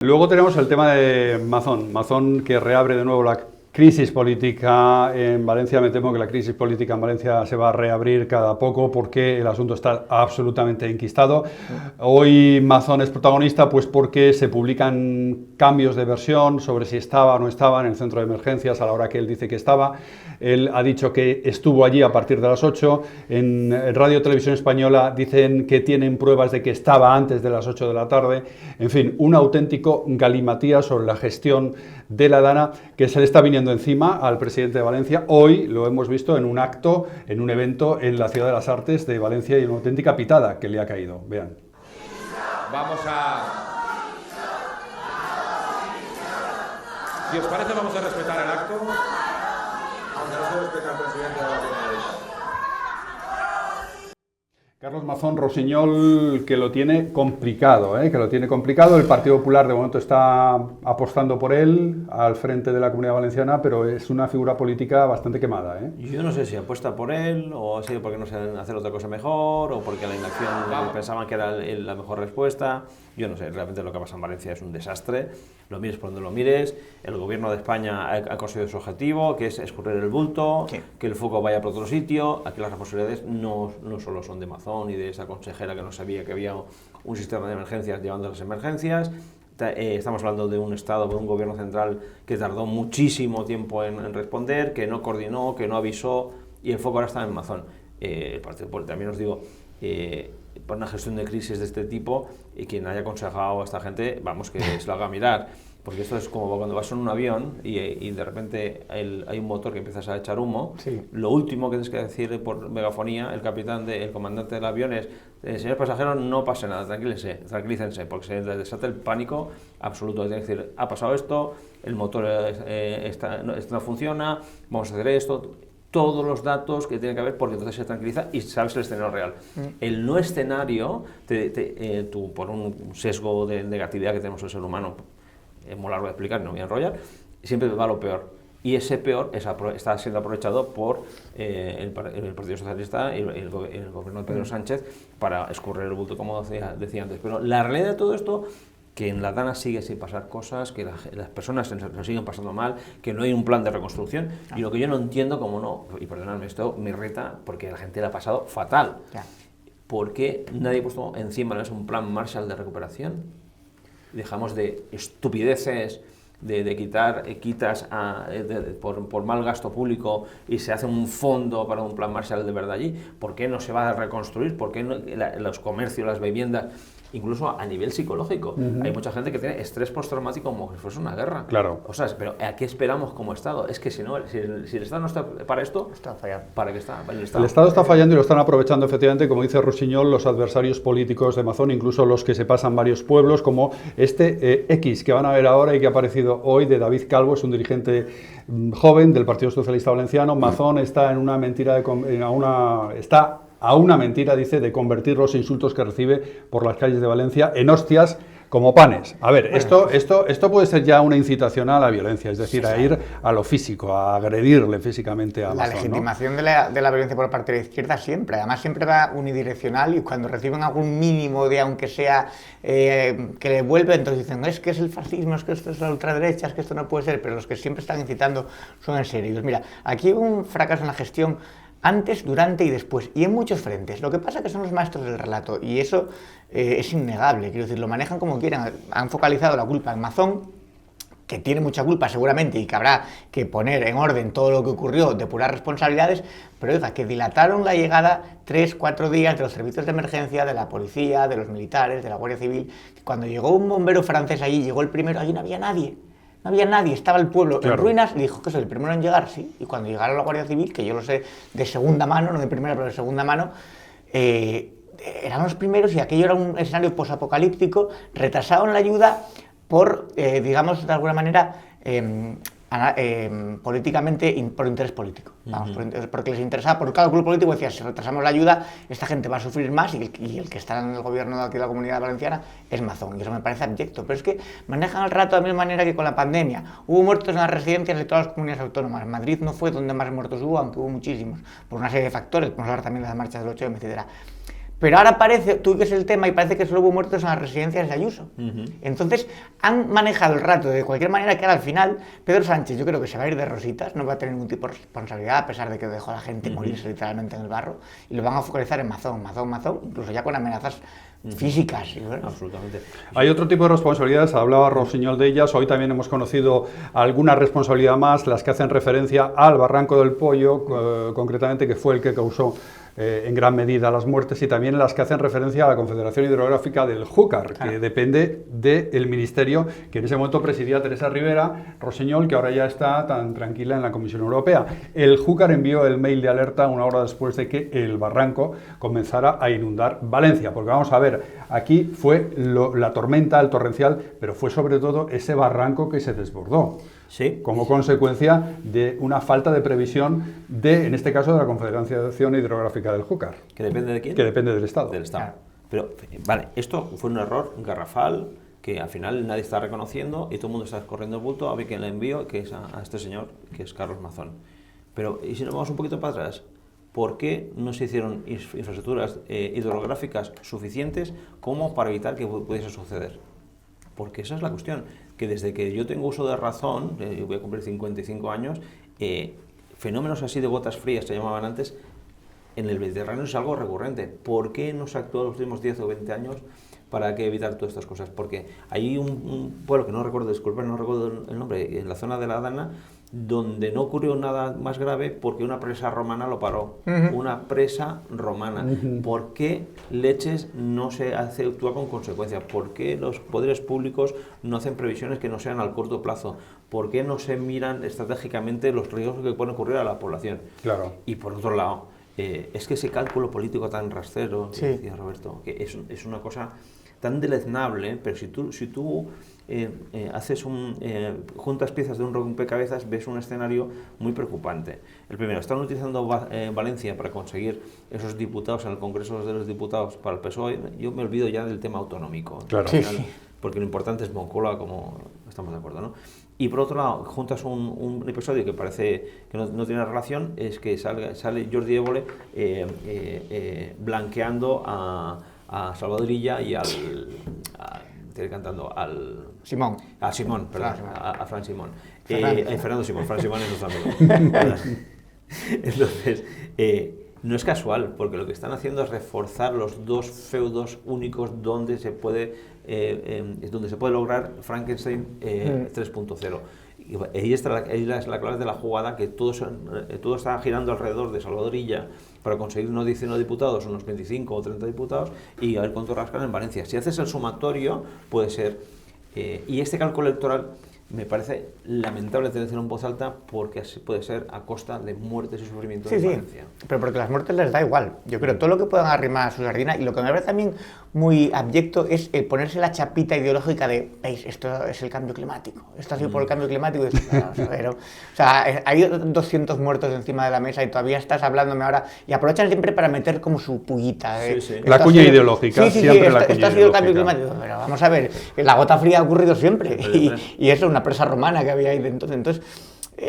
Luego tenemos el tema de Mazón. Mazón que reabre de nuevo la crisis política en Valencia. Me temo que la crisis política en Valencia se va a reabrir cada poco porque el asunto está absolutamente enquistado. Hoy Mazón es protagonista pues porque se publican cambios de versión sobre si estaba o no estaba en el centro de emergencias a la hora que él dice que estaba. Él ha dicho que estuvo allí a partir de las 8. En Radio Televisión Española dicen que tienen pruebas de que estaba antes de las 8 de la tarde. En fin, un auténtico galimatías sobre la gestión de la Dana que se le está viniendo encima al presidente de Valencia. Hoy lo hemos visto en un acto, en un evento en la Ciudad de las Artes de Valencia y una auténtica pitada que le ha caído. Vean. Vamos a... Si os parece, vamos a respetar el acto. Aunque no se respeta al presidente de la Generalitat. Carlos Mazón Rosiñol, que lo tiene complicado, que lo tiene complicado. El Partido Popular de momento está apostando por él al frente de la Comunidad Valenciana, pero es una figura política bastante quemada. Yo no sé si apuesta por él, o ha sido porque no saben hacer otra cosa mejor, o porque la inacción pensaban que era la mejor respuesta. Yo no sé, realmente lo que pasa en Valencia es un desastre. Lo mires por donde lo mires. El gobierno de España ha conseguido su objetivo, que es escurrir el bulto, sí, que el foco vaya por otro sitio. Aquí las responsabilidades no solo son de Mazón y de esa consejera que no sabía que había un sistema de emergencias llevando las emergencias. Estamos hablando de un Estado, de un gobierno central que tardó muchísimo tiempo en responder, que no coordinó, que no avisó, y el foco ahora está en Mazón. El Partido Popular, también os digo, por una gestión de crisis de este tipo, y quien haya aconsejado a esta gente, vamos, que se lo haga mirar, porque esto es como cuando vas en un avión y de repente hay un motor que empiezas a echar humo. Sí. Lo último que tienes que decir por megafonía, el comandante del avión es: señores pasajeros, no pase nada, tranquilícense, porque se les desata el pánico absoluto. Tienes que decir: ha pasado esto, el motor no funciona, vamos a hacer esto. Todos los datos que tiene que haber, porque entonces se tranquiliza y sabes el escenario real. El no escenario, tú, por un sesgo de negatividad que tenemos el ser humano, es muy largo de explicar, no voy a enrollar, siempre va a lo peor. Y ese peor está siendo aprovechado por el Partido Socialista y el gobierno de Pedro Sánchez para escurrir el bulto, como decía antes. Pero la realidad de todo esto, que en la Dana sigue sin pasar cosas, que las personas se lo siguen pasando mal, que no hay un plan de reconstrucción, y lo que yo no entiendo, como no, y perdonadme, esto me irrita, porque la gente la ha pasado fatal. ¿Por qué nadie ha puesto encima de la mesa un plan Marshall de recuperación? Dejamos de estupideces, de quitas por mal gasto público y se hace un fondo para un plan Marshall de verdad allí. ¿Por qué no se va a reconstruir? ¿Por qué no, los comercios, las viviendas, incluso a nivel psicológico? Hay mucha gente que tiene estrés postraumático como si fuese una guerra. Claro. O sea, pero ¿a qué esperamos como Estado? Es que si el Estado no está para esto, está fallando. ¿Para qué está? El Estado está fallando y lo están aprovechando, efectivamente, como dice Rosiñol, los adversarios políticos de Mazón, incluso los que se pasan varios pueblos, como este X que van a ver ahora y que ha aparecido hoy, de David Calvo. Es un dirigente joven del Partido Socialista Valenciano. Mazón está en una mentira a una mentira, dice, de convertir los insultos que recibe por las calles de Valencia en hostias como panes. A ver, esto puede ser ya una incitación a la violencia, es decir, a ir a lo físico, a agredirle físicamente a Mazón, la legitimación, ¿no?, de la violencia por parte de la izquierda siempre, además siempre va unidireccional, y cuando reciben algún mínimo de, aunque sea, que le vuelve, entonces dicen: es que es el fascismo, es que esto es la ultraderecha, es que esto no puede ser, pero los que siempre están incitando son en serio. Mira, aquí hubo un fracaso en la gestión antes, durante y después, y en muchos frentes. Lo que pasa es que son los maestros del relato, y eso es innegable, quiero decir, lo manejan como quieran. Han focalizado la culpa en Mazón, que tiene mucha culpa seguramente y que habrá que poner en orden todo lo que ocurrió, depurar responsabilidades, pero oiga, que dilataron la llegada 3-4 días de los servicios de emergencia, de la policía, de los militares, de la Guardia Civil. Cuando llegó un bombero francés allí, llegó el primero, allí no había nadie. No había nadie, estaba el pueblo en ruinas, y dijo que soy el primero en llegar, sí. Y cuando llegaron la Guardia Civil, que yo lo sé de segunda mano, no de primera, pero de segunda mano, eran los primeros, y aquello era un escenario posapocalíptico. Retrasaron la ayuda por, digamos, de alguna manera, políticamente, por interés político. Vamos, porque les interesaba, por cálculo político, decía: si retrasamos la ayuda, esta gente va a sufrir más, y el que está en el gobierno de aquí de la Comunidad Valenciana es Mazón, y eso me parece abyecto. Pero es que manejan el rato de la misma manera que con la pandemia. Hubo muertos en las residencias de todas las comunidades autónomas. Madrid no fue donde más muertos hubo, aunque hubo muchísimos, por una serie de factores. Podemos hablar también de las marchas del 8M, etc. Pero ahora parece, tú ves el tema y parece que solo hubo muertos en las residencias de Ayuso. Entonces, han manejado el rato de cualquier manera que ahora al final, Pedro Sánchez yo creo que se va a ir de rositas, no va a tener ningún tipo de responsabilidad, a pesar de que dejó a la gente morirse literalmente en el barro, y lo van a focalizar en Mazón, incluso ya con amenazas físicas. Y bueno. Absolutamente. Hay otro tipo de responsabilidades, hablaba Rossinyol de ellas, hoy también hemos conocido alguna responsabilidad más, las que hacen referencia al Barranco del Pollo, concretamente, que fue el que causó en gran medida las muertes, y también las que hacen referencia a la Confederación Hidrográfica del Júcar, que depende del ministerio que en ese momento presidía Teresa Rivera Rossinyol, que ahora ya está tan tranquila en la Comisión Europea. El Júcar envió el mail de alerta una hora después de que el barranco comenzara a inundar Valencia, porque vamos a ver, aquí fue la tormenta, el torrencial, pero fue sobre todo ese barranco que se desbordó. Sí. Como consecuencia de una falta de previsión en este caso, de la Confederación Hidrográfica del Júcar. ¿Que depende de quién? Que depende del Estado. Del Estado. Claro. Pero, vale, esto fue un error garrafal que al final nadie está reconociendo y todo el mundo está corriendo el bulto a ver quién le envió, que es a este señor, que es Carlos Mazón. Pero, y si nos vamos un poquito para atrás, ¿por qué no se hicieron infraestructuras hidrográficas suficientes como para evitar que pudiese suceder? Porque esa es la cuestión, que desde que yo tengo uso de razón, voy a cumplir 55 años, fenómenos así de gotas frías, se llamaban antes, en el Mediterráneo es algo recurrente. ¿Por qué no se actuó en los últimos 10 o 20 años para que evitar todas estas cosas? Porque hay un pueblo que no recuerdo, disculpen, no recuerdo el nombre, en la zona de la Adana, donde no ocurrió nada más grave porque una presa romana lo paró. Una presa romana. ¿Por qué leches no se actúa con consecuencia? ¿Por qué los poderes públicos no hacen previsiones que no sean al corto plazo? ¿Por qué no se miran estratégicamente los riesgos que pueden ocurrir a la población? Claro. Y por otro lado, es que ese cálculo político tan rastrero, que Sí. decía Roberto, que es una cosa tan deleznable, pero si tú juntas piezas de un rompecabezas, ves un escenario muy preocupante. El primero, están utilizando Valencia para conseguir esos diputados en el Congreso de los Diputados para el PSOE. Yo me olvido ya del tema autonómico, Claro. al final, porque lo importante es Moncloa, como estamos de acuerdo, ¿no? Y por otro lado, juntas un episodio que parece que no tiene relación, es que sale Jordi Évole blanqueando a Salvador Illa y cantando al Simón. A Simón, perdón, Fran Simón. a Fran Simón. Fernando Simón, Fran Simón es nuestro amigo. Entonces, no es casual, porque lo que están haciendo es reforzar los dos feudos únicos donde se puede lograr Frankenstein 3.0. Y ahí es la clave de la jugada, que todo está girando alrededor de Salvador Illa para conseguir no 19 diputados, unos 25 o 30 diputados, y a ver cuánto rascan en Valencia. Si haces el sumatorio, puede ser. Y este cálculo electoral me parece lamentable decirlo en voz alta, porque así puede ser a costa de muertes y sufrimientos en Valencia. Pero porque las muertes les da igual. Yo creo todo lo que puedan arrimar a su sardina, y lo que me parece también muy abyecto es ponerse la chapita ideológica de, veis, esto es el cambio climático, esto ha sido por el cambio climático. Y dices, vamos a ver, o sea, hay 200 muertos encima de la mesa y todavía estás hablándome ahora, y aprovechan siempre para meter como su pullita. La cuña ideológica, siempre la cuña esto ha sido el cambio climático. Pero vamos a ver, la gota fría ha ocurrido siempre, y eso es una presa romana que había ahí de entonces. Entonces,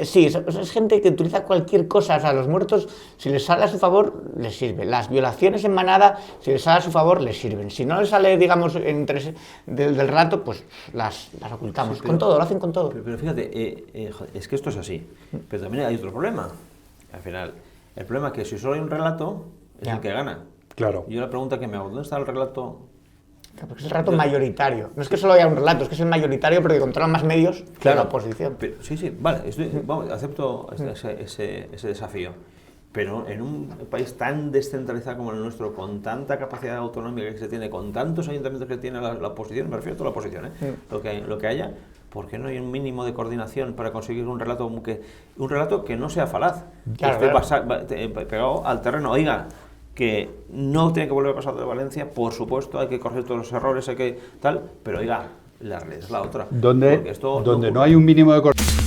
sí, es gente que utiliza cualquier cosa. O sea, los muertos, si les sale a su favor, les sirve. Las violaciones en manada, si les sale a su favor, les sirven. Si no les sale, digamos, del relato, pues las ocultamos. Sí, con todo, lo hacen con todo. Pero fíjate, es que esto es así. Pero también hay otro problema. Al final, el problema es que si solo hay un relato, es el que gana. Claro. Yo la pregunta que me hago, ¿dónde está el relato? Porque es el relato mayoritario. No es que solo haya un relato, es que es el mayoritario, pero que controla más medios que la oposición. Pero, sí, vale, acepto ese desafío. Pero en un país tan descentralizado como el nuestro, con tanta capacidad autonómica que se tiene, con tantos ayuntamientos que tiene la oposición, me refiero a toda la oposición, lo que haya, ¿por qué no hay un mínimo de coordinación para conseguir un relato que no sea falaz? Claro, que esté pegado al terreno. Oiga, que no tiene que volver a pasar de Valencia, por supuesto, hay que corregir todos los errores, hay que tal, pero oiga, la realidad es la otra. Donde no hay un mínimo de coordinación.